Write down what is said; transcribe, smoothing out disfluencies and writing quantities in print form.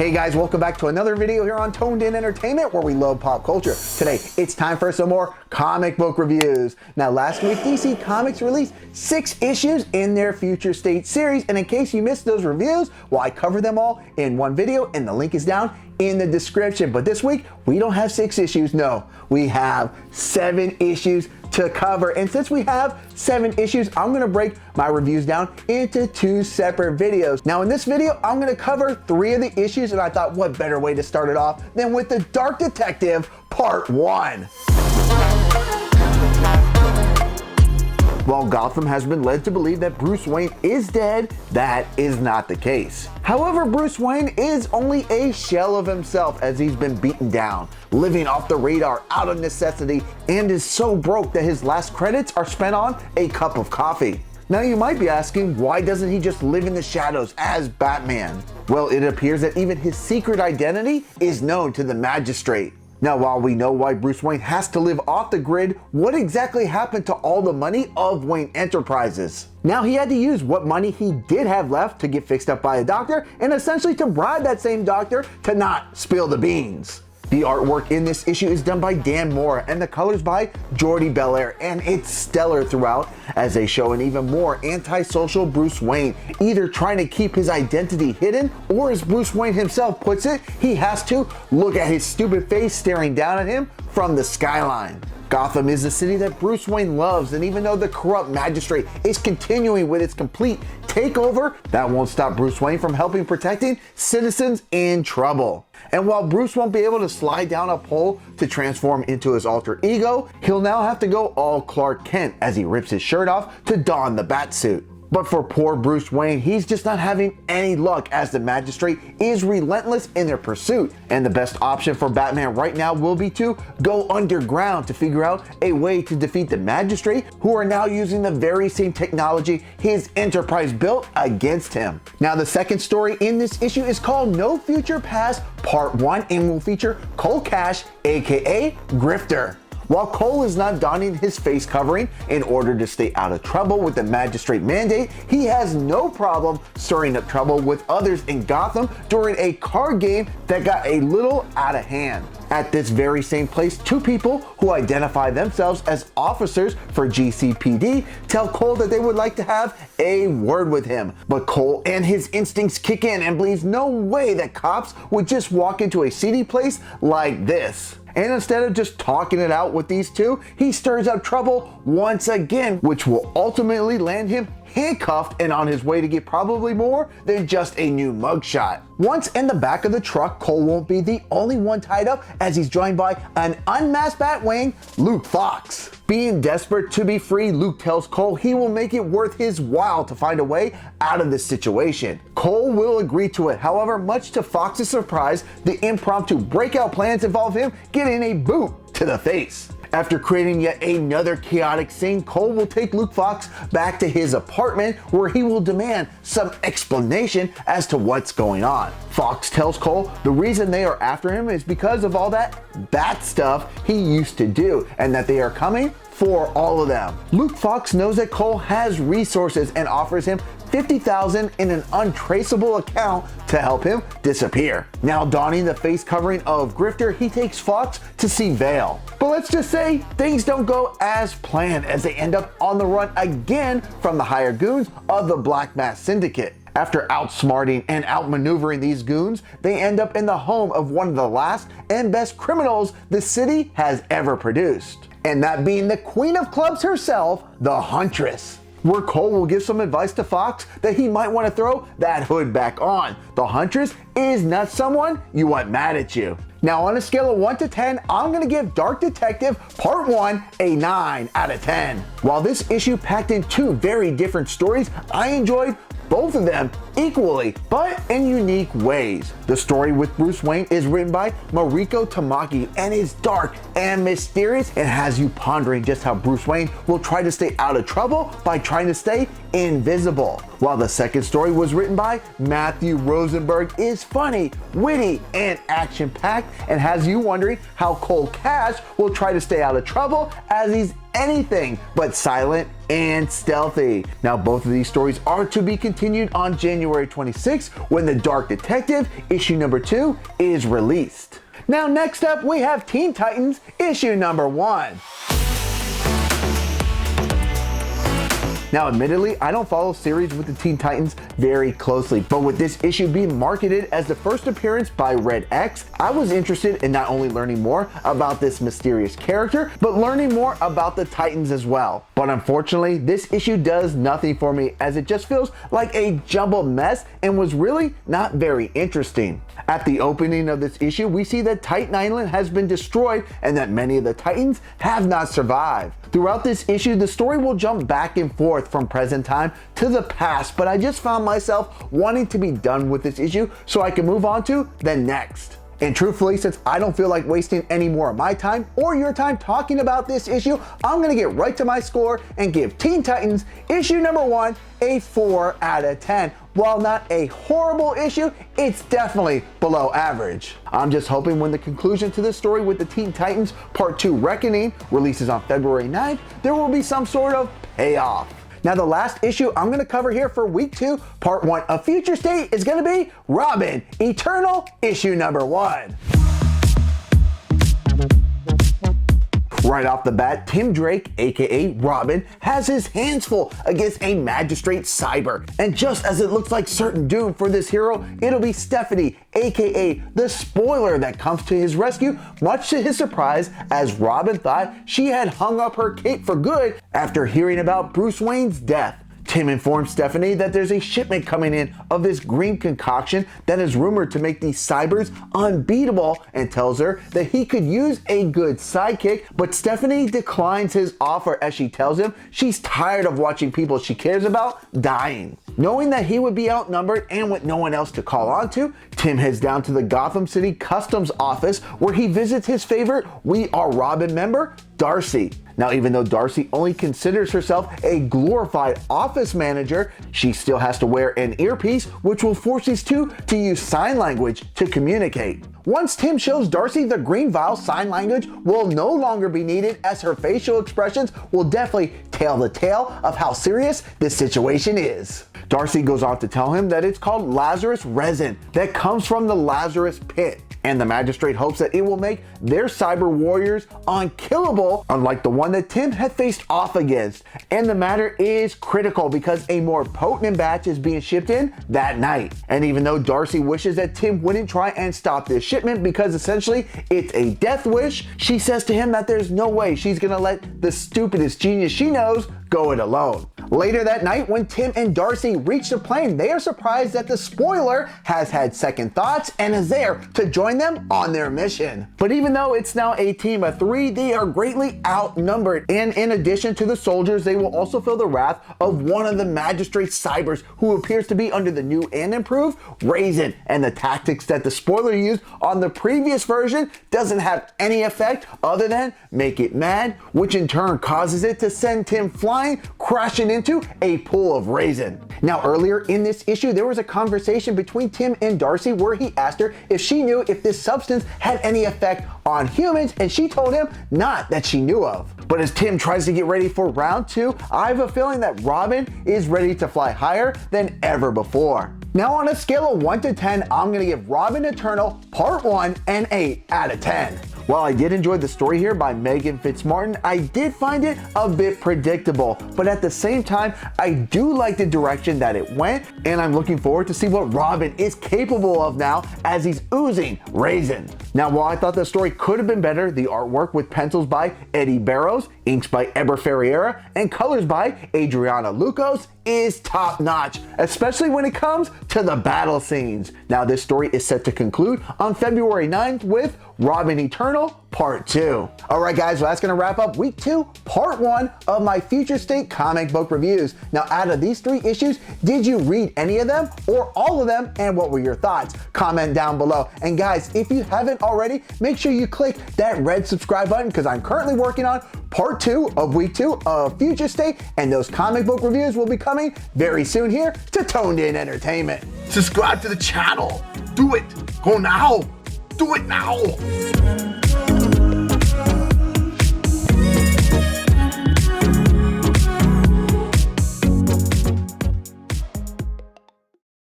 Hey guys, welcome back to another video here on Toned In Entertainment, where we love pop culture. Today, it's time for some more comic book reviews. Now, last week, DC Comics released 6 issues in their Future State series, and in case you missed those reviews, well, I covered them all in one video, and the link is down in the description. But this week, we don't have 6 issues, no. We have 7 issues to cover, and since we have 7 issues, I'm gonna break my reviews down into 2 separate videos. Now in this video, I'm gonna cover 3 of the issues, and I thought what better way to start it off than with The Dark Detective Part 1. While Gotham has been led to believe that Bruce Wayne is dead, that is not the case. However, Bruce Wayne is only a shell of himself, as he's been beaten down, living off the radar out of necessity, and is so broke that his last credits are spent on a cup of coffee. Now you might be asking, why doesn't he just live in the shadows as Batman? Well, it appears that even his secret identity is known to the magistrate. Now, while we know why Bruce Wayne has to live off the grid, what exactly happened to all the money of Wayne Enterprises? Now, he had to use what money he did have left to get fixed up by a doctor, and essentially to bribe that same doctor to not spill the beans. The artwork in this issue is done by Dan Mora, and the colors by Jordie Bellaire, and it's stellar throughout, as they show an even more antisocial Bruce Wayne, either trying to keep his identity hidden, or as Bruce Wayne himself puts it, he has to look at his stupid face staring down at him from the skyline. Gotham is the city that Bruce Wayne loves, and even though the corrupt magistrate is continuing with its complete takeover, that won't stop Bruce Wayne from helping protecting citizens in trouble. And while Bruce won't be able to slide down a pole to transform into his alter ego, he'll now have to go all Clark Kent as he rips his shirt off to don the Batsuit. But for poor Bruce Wayne, he's just not having any luck, as the magistrate is relentless in their pursuit. And the best option for Batman right now will be to go underground to figure out a way to defeat the magistrate, who are now using the very same technology his enterprise built against him. Now, the second story in this issue is called No Future Past Part 1, and will feature Cole Cash, aka Grifter. While Cole is not donning his face covering in order to stay out of trouble with the magistrate mandate, he has no problem stirring up trouble with others in Gotham during a card game that got a little out of hand. At this very same place, 2 people who identify themselves as officers for GCPD tell Cole that they would like to have a word with him. But Cole and his instincts kick in and believes no way that cops would just walk into a seedy place like this. And instead of just talking it out with these 2, he stirs up trouble once again, which will ultimately land him handcuffed and on his way to get probably more than just a new mugshot. Once in the back of the truck, Cole won't be the only one tied up, as he's joined by an unmasked Batwing, Luke Fox. Being desperate to be free, Luke tells Cole he will make it worth his while to find a way out of this situation. Cole will agree to it. However, much to Fox's surprise, the impromptu breakout plans involve him getting a boot to the face. After creating yet another chaotic scene, Cole will take Luke Fox back to his apartment, where he will demand some explanation as to what's going on. Fox tells Cole the reason they are after him is because of all that bat stuff he used to do, and that they are coming for all of them. Luke Fox knows that Cole has resources and offers him $50,000 in an untraceable account to help him disappear. Now donning the face covering of Grifter, he takes Fox to see Vale. But let's just say things don't go as planned, as they end up on the run again from the hired goons of the Black Mass Syndicate. After outsmarting and outmaneuvering these goons, they end up in the home of one of the last and best criminals the city has ever produced. And that being the Queen of Clubs herself, the Huntress. Where Cole will give some advice to Fox that he might want to throw that hood back on. The Huntress is not someone you want mad at you. Now, on a scale of 1 to 10, I'm gonna give Dark Detective Part 1 a 9 out of 10. While this issue packed in 2 very different stories, I enjoyed both of them equally, but in unique ways. The story with Bruce Wayne is written by Mariko Tamaki and is dark and mysterious, and has you pondering just how Bruce Wayne will try to stay out of trouble by trying to stay invisible. While the second story was written by Matthew Rosenberg, is funny, witty, and action-packed, and has you wondering how Cole Cash will try to stay out of trouble, as he's anything but silent and stealthy. Now, both of these stories are to be continued on January January 26th, when The Dark Detective issue number 2 is released. Now next up we have Teen Titans issue number 1. Now admittedly, I don't follow series with the Teen Titans very closely, but with this issue being marketed as the first appearance by Red X, I was interested in not only learning more about this mysterious character, but learning more about the Titans as well. But unfortunately, this issue does nothing for me, as it just feels like a jumbled mess and was really not very interesting. At the opening of this issue, we see that Titan Island has been destroyed and that many of the Titans have not survived. Throughout this issue, the story will jump back and forth from present time to the past, but I just found myself wanting to be done with this issue so I can move on to the next. And truthfully, since I don't feel like wasting any more of my time or your time talking about this issue, I'm gonna get right to my score and give Teen Titans issue number 1 a 4 out of 10. While not a horrible issue, it's definitely below average. I'm just hoping when the conclusion to this story with the Teen Titans Part 2 Reckoning releases on February 9th, there will be some sort of payoff. Now the last issue I'm going to cover here for week 2, part 1 of Future State is going to be Robin Eternal issue number 1. Right off the bat, Tim Drake, aka Robin, has his hands full against a magistrate cyber. And just as it looks like certain doom for this hero, it'll be Stephanie, aka the spoiler, that comes to his rescue, much to his surprise, as Robin thought she had hung up her cape for good after hearing about Bruce Wayne's death. Tim informs Stephanie that there's a shipment coming in of this green concoction that is rumored to make these cybers unbeatable, and tells her that he could use a good sidekick, but Stephanie declines his offer as she tells him she's tired of watching people she cares about dying. Knowing that he would be outnumbered and with no one else to call on to, Tim heads down to the Gotham City Customs office where he visits his favorite We Are Robin member, Darcy. Now, even though Darcy only considers herself a glorified office manager, she still has to wear an earpiece, which will force these two to use sign language to communicate. Once Tim shows Darcy the green vial, sign language will no longer be needed, as her facial expressions will definitely tell the tale of how serious this situation is. Darcy goes on to tell him that it's called Lazarus resin that comes from the Lazarus pit, and the magistrate hopes that it will make their cyber warriors unkillable, unlike the one that Tim had faced off against. And the matter is critical because a more potent batch is being shipped in that night. And even though Darcy wishes that Tim wouldn't try and stop this shipment because essentially it's a death wish, she says to him that there's no way she's gonna let the stupidest genius she knows go it alone. Later that night, when Tim and Darcy reach the plane, they are surprised that the spoiler has had second thoughts and is there to join them on their mission. But even though it's now a team of 3, they are greatly outnumbered, and in addition to the soldiers, they will also feel the wrath of one of the magistrate cybers, who appears to be under the new and improved Raisin, and the tactics that the spoiler used on the previous version doesn't have any effect other than make it mad, which in turn causes it to send Tim flying, crashing into a pool of raisin. Now, earlier in this issue, there was a conversation between Tim and Darcy where he asked her if she knew if this substance had any effect on humans, and she told him not that she knew of. But as Tim tries to get ready for round 2, I have a feeling that Robin is ready to fly higher than ever before. Now, on a scale of 1 to 10, I'm gonna give Robin Eternal Part 1 an 8 out of 10. While I did enjoy the story here by Megan Fitzmartin, I did find it a bit predictable, but at the same time, I do like the direction that it went, and I'm looking forward to see what Robin is capable of now as he's oozing raisin. Now, while I thought the story could have been better, the artwork with pencils by Eddie Barrows, inks by Eber Ferreira, and colors by Adriana Lucas is top notch, especially when it comes to the battle scenes. Now, this story is set to conclude on February 9th with Robin Eternal Part 2. Alright guys, well, that's gonna wrap up week 2, part 1 of my Future State comic book reviews. Now, out of these 3 issues, did you read any of them or all of them, and what were your thoughts? Comment down below. And guys, if you haven't already, make sure you click that red subscribe button, because I'm currently working on part 2 of week 2 of Future State, and those comic book reviews will be coming very soon here to Toned In Entertainment. Subscribe to the channel. Do it. Go now. Do it now.